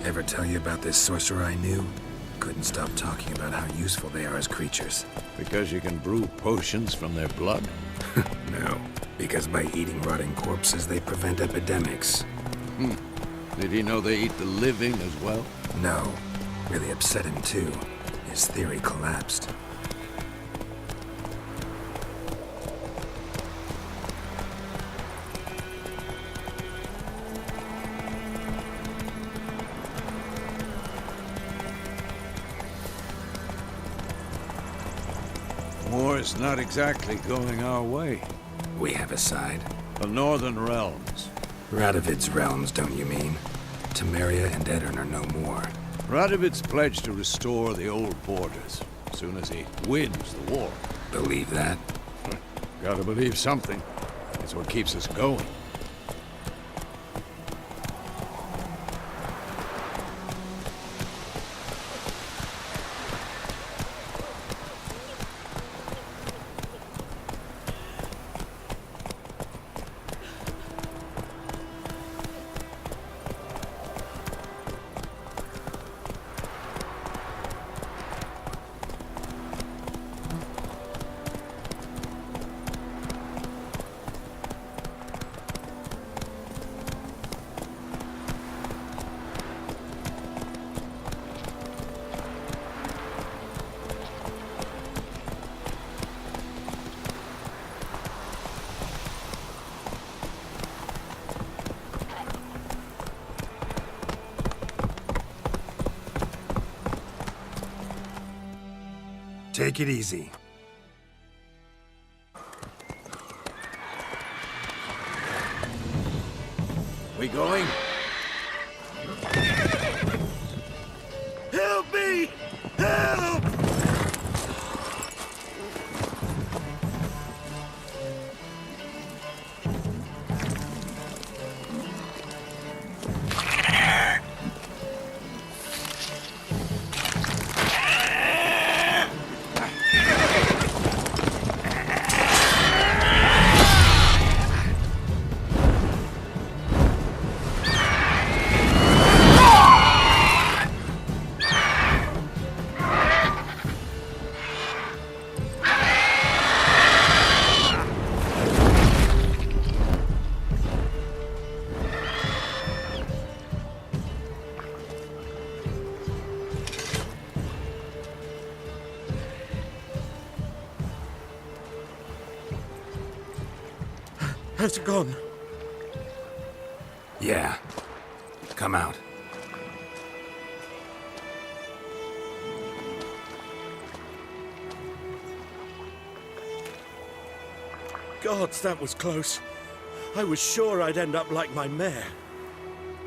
Ever tell you about this sorcerer I knew? Couldn't stop talking about how useful they are as creatures. Because you can brew potions from their blood? No, because by eating rotting corpses, they prevent epidemics. Did he know they eat the living as well? No, really upset him too. His theory collapsed. War's not exactly going our way. We have a side. The Northern Realms. Radovid's realms, don't you mean? Temeria and Edirn are no more. Radovid's pledged to restore the old borders, as soon as he wins the war. Believe that? Gotta believe something. It's what keeps us going. Take it easy. We going? Help me! Help! Has it gone? Yeah. Come out. Gods, that was close. I was sure I'd end up like my mare.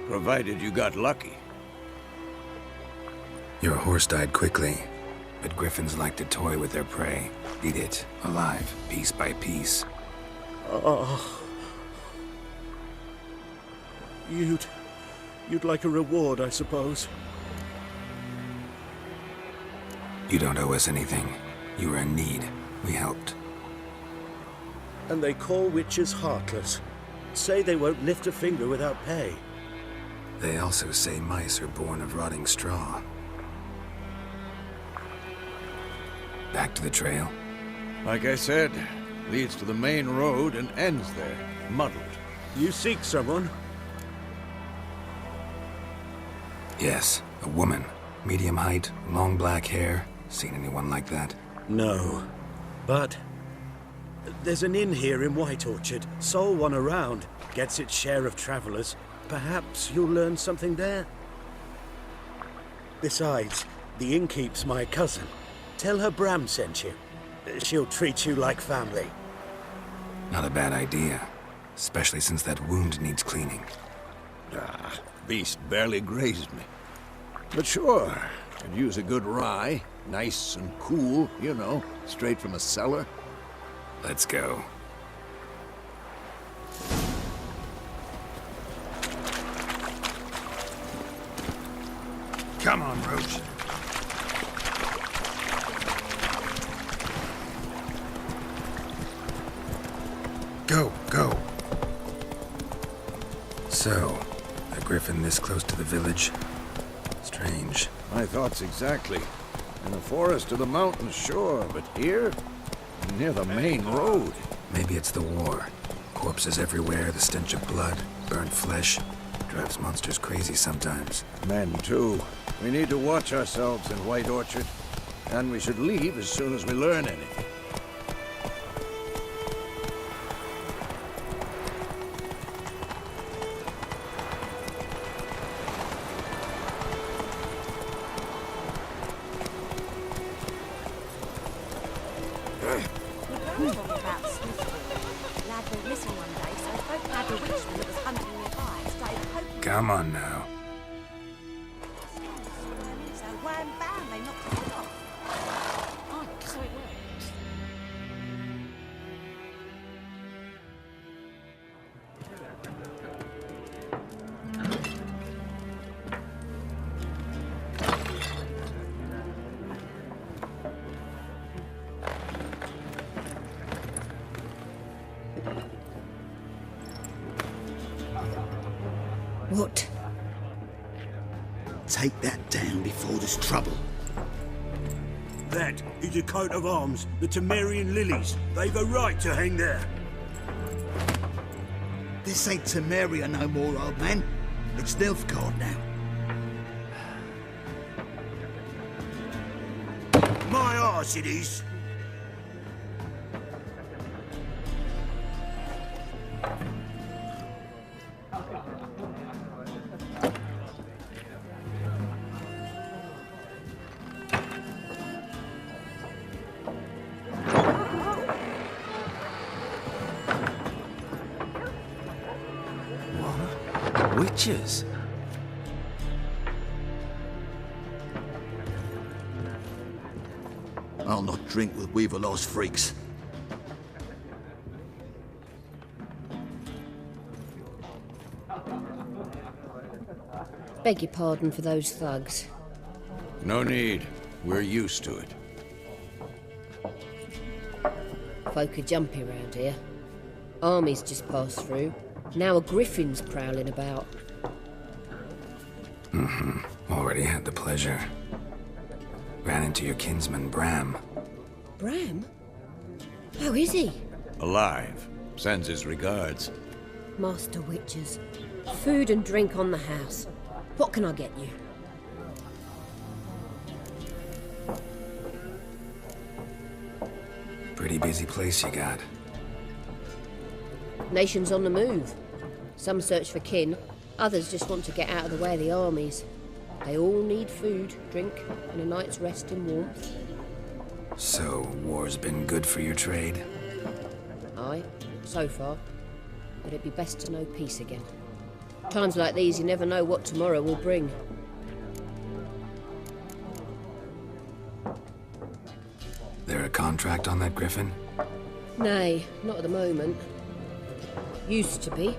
Provided you got lucky. Your horse died quickly, but griffins like to toy with their prey. Eat it, alive, piece by piece. Oh. You'd like a reward, I suppose. You don't owe us anything. You were in need. We helped. And they call witches heartless. Say they won't lift a finger without pay. They also say mice are born of rotting straw. Back to the trail? Like I said, leads to the main road and ends there, muddled. You seek someone? Yes, a woman. Medium height, long black hair. Seen anyone like that? No. But there's an inn here in White Orchard. Sole one around. Gets its share of travelers. Perhaps you'll learn something there? Besides, the innkeep's my cousin. Tell her Bram sent you. She'll treat you like family. Not a bad idea. Especially since that wound needs cleaning. Beast barely grazed me. But sure, could use a good rye. Nice and cool, you know, straight from a cellar. Let's go. Come on, Roach. Go, go. So, a griffin this close to the village? Strange. My thoughts exactly. In the forest or the mountains, sure, but here? Near the main road. Maybe it's the war. Corpses everywhere, the stench of blood, burnt flesh. Drives monsters crazy sometimes. Men, too. We need to watch ourselves in White Orchard. And we should leave as soon as we learn anything. Come on now. So wham bam, they knocked it off. Oh, so it works. What? Take that down before there's trouble. That is a coat of arms, the Temerian lilies. They've a right to hang there. This ain't Temeria no more, old man. It's Nilfgaard now. My arse it is. Witches? I'll not drink with Weaverlaw's freaks. Beg your pardon for those thugs. No need. We're used to it. Folk are jumpy around here. Armies just passed through. Now a griffin's prowling about. Already had the pleasure. Ran into your kinsman, Bram. Bram? How is he? Alive. Sends his regards. Master Witches. Food and drink on the house. What can I get you? Pretty busy place you got. Nations on the move. Some search for kin, others just want to get out of the way of the armies. They all need food, drink, and a night's rest in warmth. So, war's been good for your trade? Aye, so far. But it'd be best to know peace again. Times like these, you never know what tomorrow will bring. There a contract on that griffin? Nay, not at the moment. Used to be.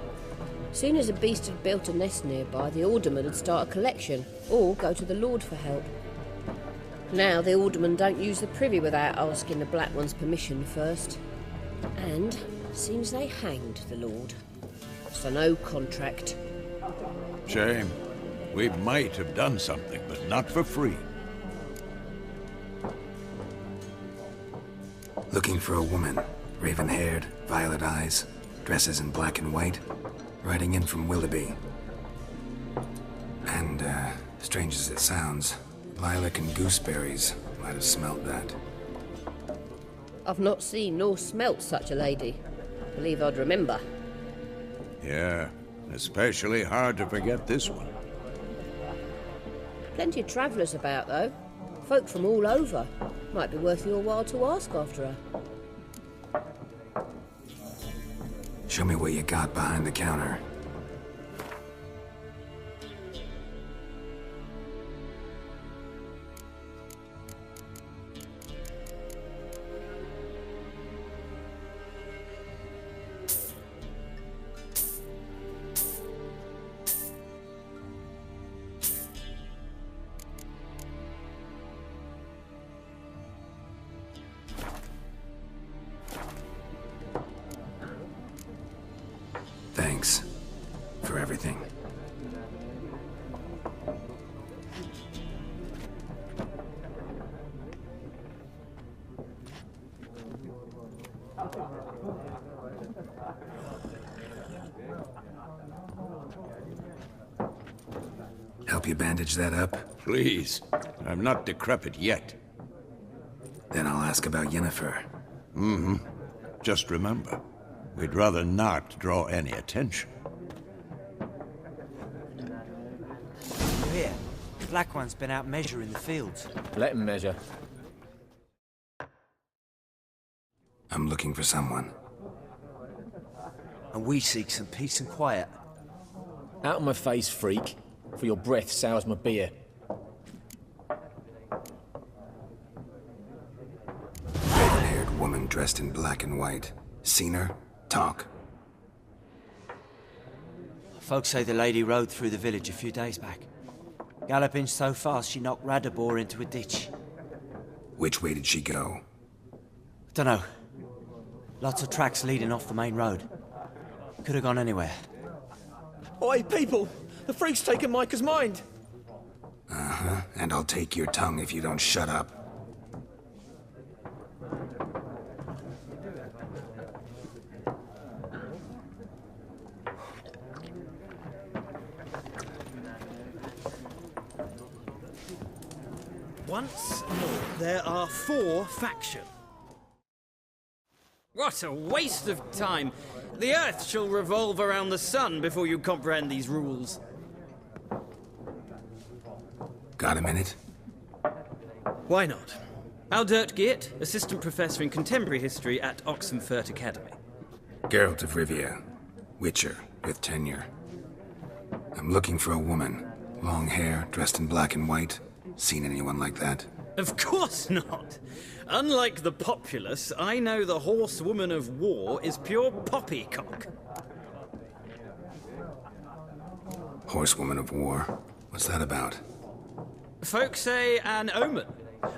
Soon as a beast had built a nest nearby, the alderman would start a collection, or go to the Lord for help. Now the alderman don't use the privy without asking the Black One's permission first. And seems they hanged the Lord. So no contract. Shame. We might have done something, but not for free. Looking for a woman. Raven-haired, violet eyes, dresses in black and white. Riding in from Willoughby. And, strange as it sounds, lilac and gooseberries might have smelled that. I've not seen nor smelt such a lady. Believe I'd remember. Yeah, especially hard to forget this one. Plenty of travellers about, though. Folk from all over. Might be worth your while to ask after her. Show me what you got behind the counter. Thanks. help you bandage that up? Please. I'm not decrepit yet. Then I'll ask about Yennefer. Just remember, we'd rather not draw any attention. Here, the Black One's been out measuring the fields. Let him measure. I'm looking for someone. And we seek some peace and quiet. Out of my face, freak, for your breath sours my beer. Red-haired woman dressed in black and white. Seen her? Talk. Folks say the lady rode through the village a few days back. Galloping so fast she knocked Radabor into a ditch. Which way did she go? Dunno. Lots of tracks leading off the main road. Could have gone anywhere. Oi, people! The freak's taken Micah's mind! Uh-huh, and I'll take your tongue if you don't shut up. Once more, there are 4 factions. What a waste of time! The Earth shall revolve around the sun before you comprehend these rules. Got a minute? Why not? Aldert Geert, Assistant Professor in Contemporary History at Oxenfurt Academy. Geralt of Rivia. Witcher, with tenure. I'm looking for a woman. Long hair, dressed in black and white. Seen anyone like that? Of course not! Unlike the populace, I know the horsewoman of war is pure poppycock. Horsewoman of war? What's that about? Folk say an omen.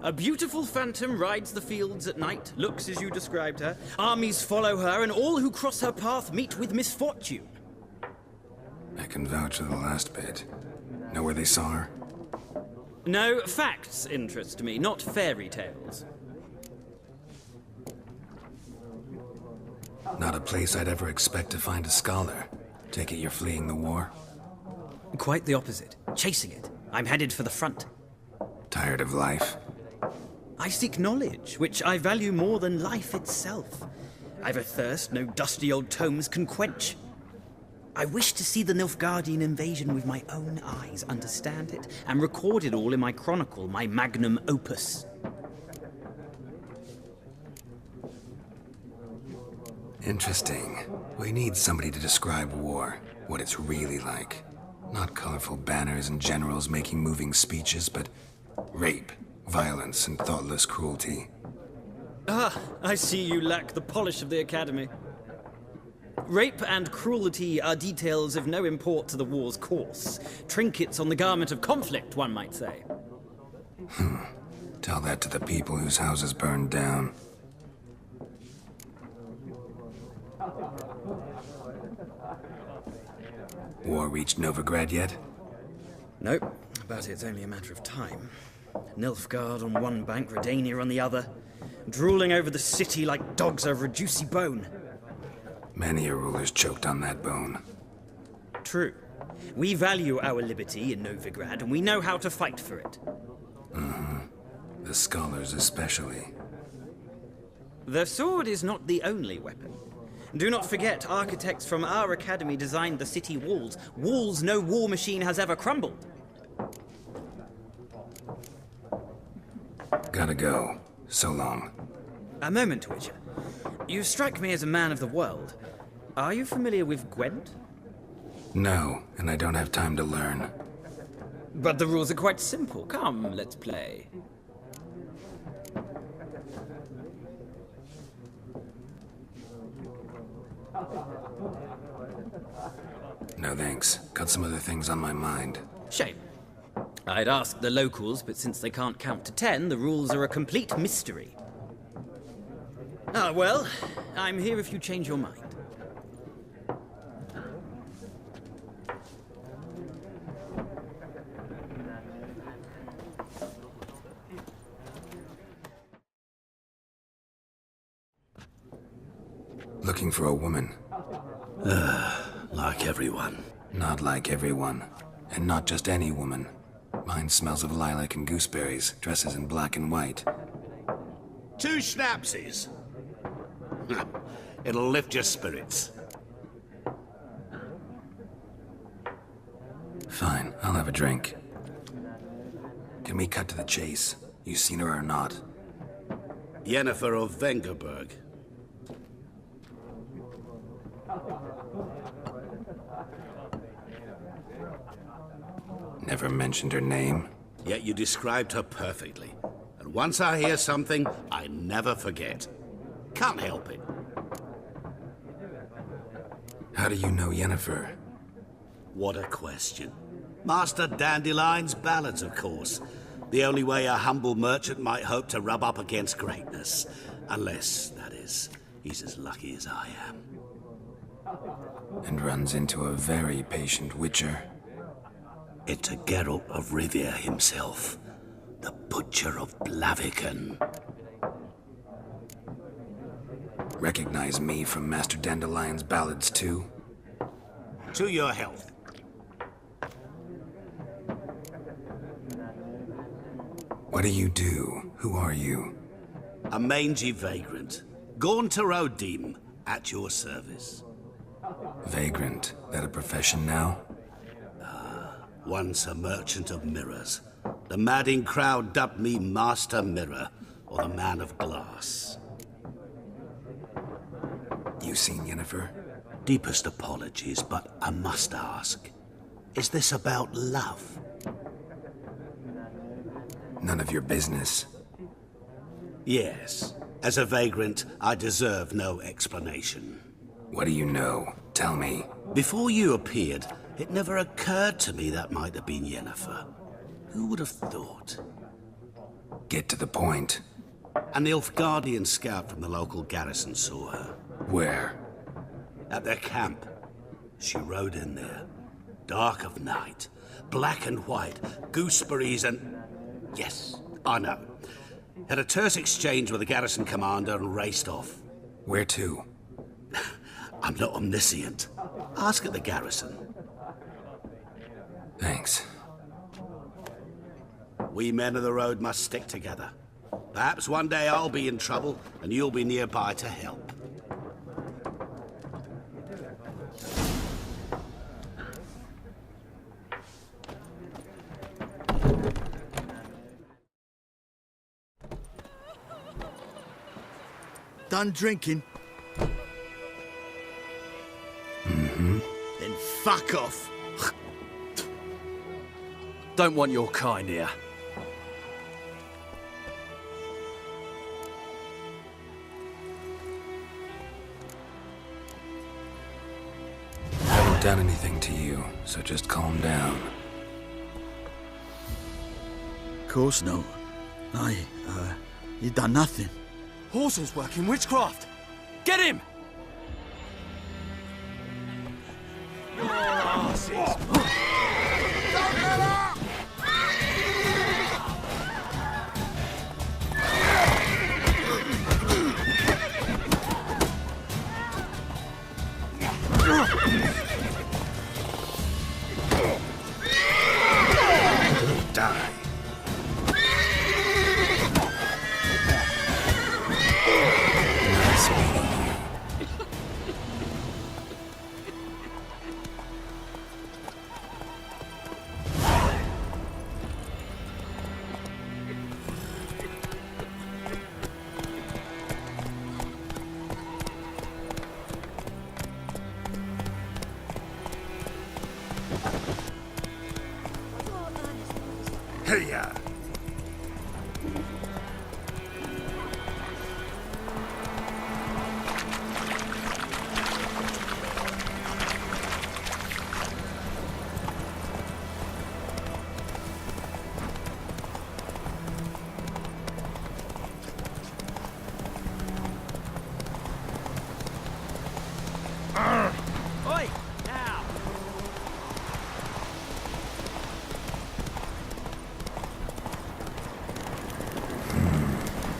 A beautiful phantom rides the fields at night, looks as you described her. Armies follow her, and all who cross her path meet with misfortune. I can vouch for the last bit. Know where they saw her? No, facts interest me, not fairy tales. Not a place I'd ever expect to find a scholar. Take it you're fleeing the war? Quite the opposite. Chasing it. I'm headed for the front. Tired of life? I seek knowledge, which I value more than life itself. I've a thirst no dusty old tomes can quench. I wish to see the Nilfgaardian invasion with my own eyes, understand it, and record it all in my chronicle, my magnum opus. Interesting. We need somebody to describe war, what it's really like. Not colorful banners and generals making moving speeches, but rape, violence, and thoughtless cruelty. Ah, I see you lack the polish of the Academy. Rape and cruelty are details of no import to the war's course. Trinkets on the garment of conflict, one might say. Tell that to the people whose houses burned down. War reached Novigrad yet? Nope, but it's only a matter of time. Nilfgaard on one bank, Redania on the other, drooling over the city like dogs over a juicy bone. Many a ruler's choked on that bone. True. We value our liberty in Novigrad, and we know how to fight for it. The scholars especially. The sword is not the only weapon. Do not forget, architects from our academy designed the city walls. Walls no war machine has ever crumbled. Gotta go. So long. A moment, Witcher. You strike me as a man of the world. Are you familiar with Gwent? No, and I don't have time to learn. But the rules are quite simple. Come, let's play. No thanks. Got some other things on my mind. Shame. I'd ask the locals, but since they can't count to 10, the rules are a complete mystery. Ah, well, I'm here if you change your mind. Looking for a woman. Like everyone. Not like everyone. And not just any woman. Mine smells of lilac and gooseberries, dresses in black and white. 2 schnapsies. It'll lift your spirits. Fine, I'll have a drink. Can we cut to the chase? You seen her or not? Yennefer of Vengerberg. Never mentioned her name. Yet you described her perfectly. And once I hear something, I never forget. Can't help it. How do you know Yennefer? What a question. Master Dandelion's ballads, of course. The only way a humble merchant might hope to rub up against greatness. Unless, that is, he's as lucky as I am. And runs into a very patient witcher. Into Geralt of Rivia himself. The Butcher of Blaviken. Recognize me from Master Dandelion's ballads, too? To your health. What do you do? Who are you? A mangy vagrant. Gaunter Odim, at your service. Vagrant. That a profession now? Once a merchant of mirrors. The madding crowd dubbed me Master Mirror, or the Man of Glass. You seen Yennefer? Deepest apologies, but I must ask. Is this about love? None of your business. Yes. As a vagrant, I deserve no explanation. What do you know? Tell me. Before you appeared, it never occurred to me that might have been Yennefer. Who would have thought? Get to the point. An Nilfgaardian scout from the local garrison saw her. Where? At their camp. She rode in there. Dark of night. Black and white. Gooseberries and... Yes, I know. Had a terse exchange with the garrison commander and raced off. Where to? I'm not omniscient. Ask at the garrison. Thanks. We men of the road must stick together. Perhaps one day I'll be in trouble and you'll be nearby to help. Done drinking? Mm-hmm. Then fuck off. Don't want your kind here. Haven't done anything to you, so just calm down. Of course not. You done nothing. Horsel's working witchcraft. Get him! Your asses! Die. Nice meeting you. Hey-ya! Oi! Now!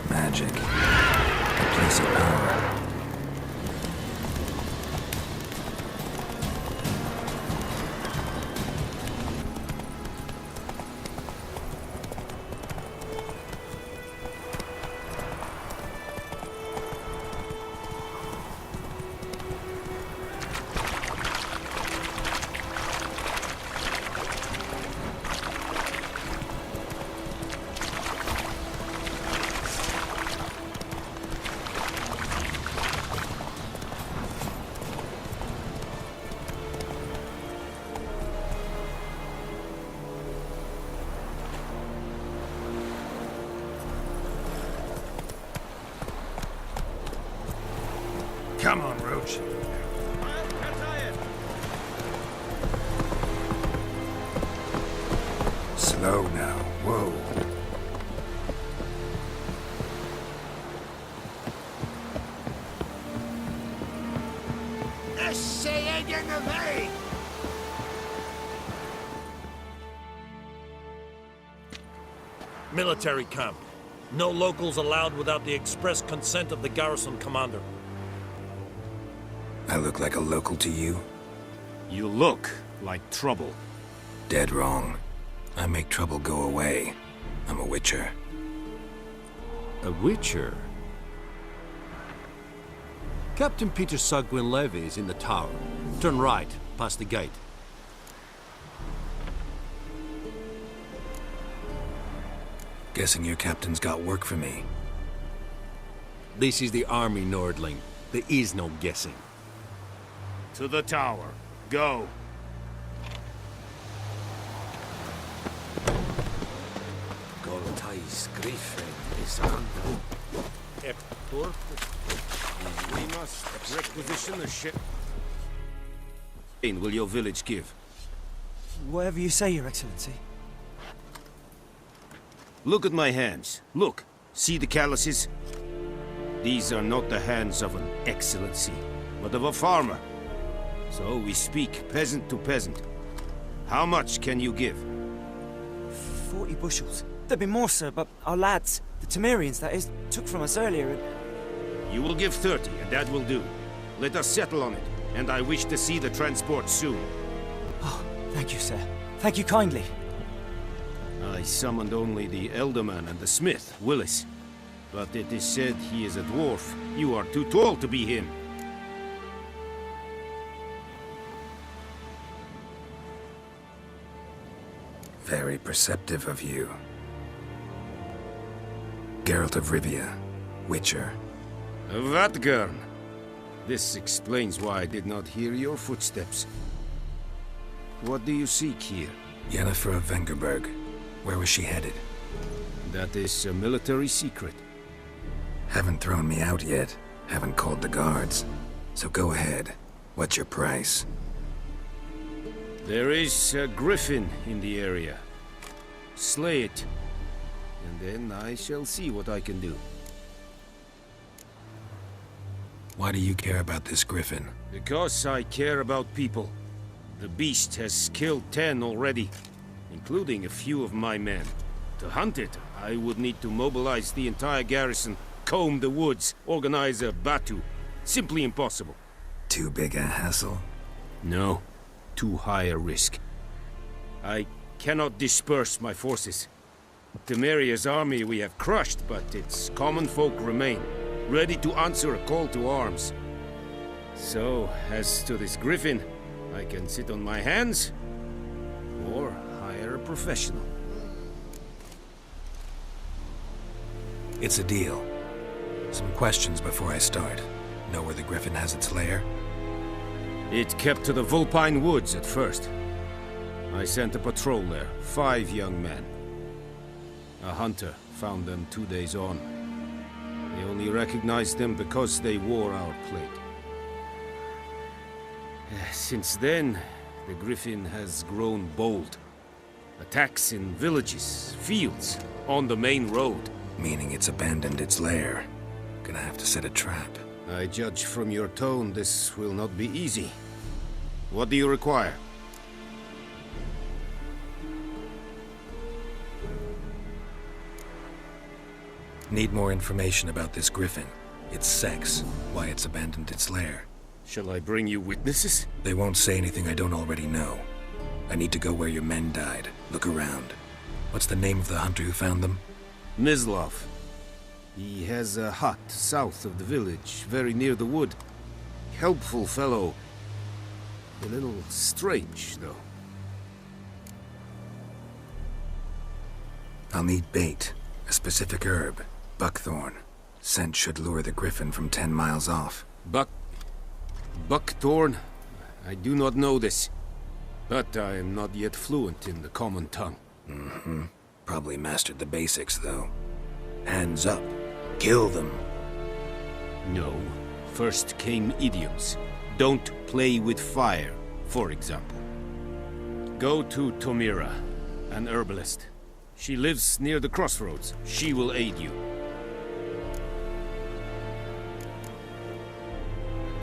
Magic. A place of power. approach. Slow now. Whoa. Military camp. No locals allowed without the express consent of the garrison commander. I look like a local to you? You look like trouble. Dead wrong. I make trouble go away. I'm a witcher. A witcher? Captain Peter Sagwin Levy is in the tower. Turn right, past the gate. Guessing your captain's got work for me. This is the army, Nordling. There is no guessing. To the tower. Go. We must requisition the ship. Will your village give? Whatever you say, Your Excellency. Look at my hands. Look. See the calluses? These are not the hands of an excellency, but of a farmer. So we speak peasant to peasant. How much can you give? 40 bushels. There'd be more, sir, but our lads, the Temerians, that is, took from us earlier and... You will give 30, and that will do. Let us settle on it, and I wish to see the transport soon. Oh, thank you, sir. Thank you kindly. I summoned only the Elderman and the smith, Willis. But it is said he is a dwarf. You are too tall to be him. Very perceptive of you. Geralt of Rivia, Witcher. Vatgern! This explains why I did not hear your footsteps. What do you seek here? Yennefer of Vengerberg. Where was she headed? That is a military secret. Haven't thrown me out yet. Haven't called the guards. So go ahead. What's your price? There is a griffin in the area. Slay it. And then I shall see what I can do. Why do you care about this griffin? Because I care about people. The beast has killed 10 already, including a few of my men. To hunt it, I would need to mobilize the entire garrison, comb the woods, organize a batu. Simply impossible. Too big a hassle? No. Too high a risk. I cannot disperse my forces. Temeria's army we have crushed, but its common folk remain, ready to answer a call to arms. So, as to this griffin, I can sit on my hands, or hire a professional. It's a deal. Some questions before I start. Know where the griffin has its lair? It kept to the Vulpine Woods at first. I sent a patrol there, 5 young men. A hunter found them 2 days on. They only recognized them because they wore our plate. Since then, the griffin has grown bold. Attacks in villages, fields, on the main road. Meaning it's abandoned its lair. Gonna have to set a trap. I judge from your tone this will not be easy. What do you require? Need more information about this griffin. Its sex, why it's abandoned its lair. Shall I bring you witnesses? They won't say anything I don't already know. I need to go where your men died. Look around. What's the name of the hunter who found them? Mislav. He has a hut south of the village, very near the wood. Helpful fellow. A little strange, though. I'll need bait. A specific herb. Buckthorn. Scent should lure the griffin from 10 miles off. Buckthorn? I do not know this. But I am not yet fluent in the common tongue. Mm-hmm. Probably mastered the basics, though. Hands up. Kill them. No. First came idioms. Don't play with fire, for example. Go to Tomira, an herbalist. She lives near the crossroads. She will aid you.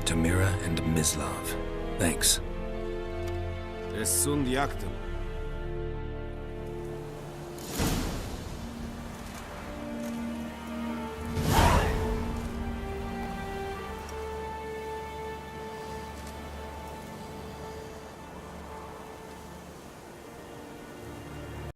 Tomira and Mislav. Thanks. Es sunt actum.